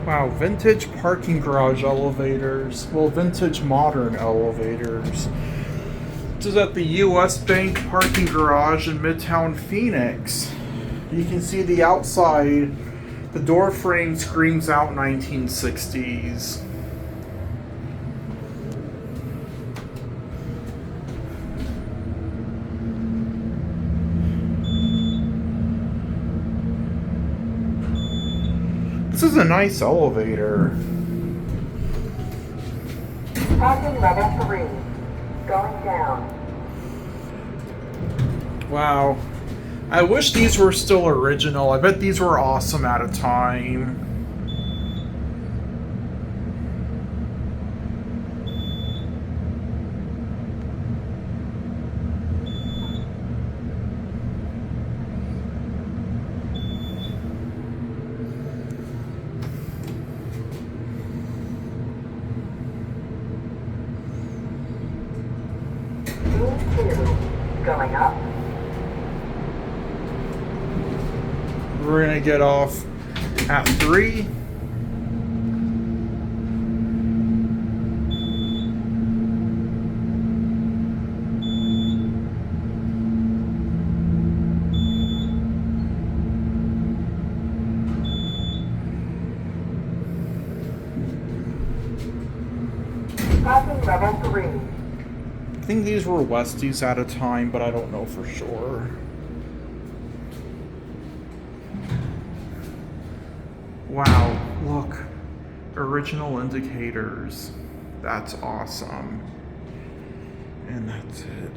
Wow, vintage parking garage elevators. Well, vintage modern elevators. This is at the US Bank parking garage in Midtown Phoenix. You can see the outside. The door frame screams out 1960s. This is a nice elevator. Parking level 3. Going down. Wow. I wish these were still original. I bet these were awesome at a time. Going up. We're gonna get off at 3. Parking level 3. I think these were Westies at a time, but I don't know for sure. Wow, look. Original indicators. That's awesome. And that's it.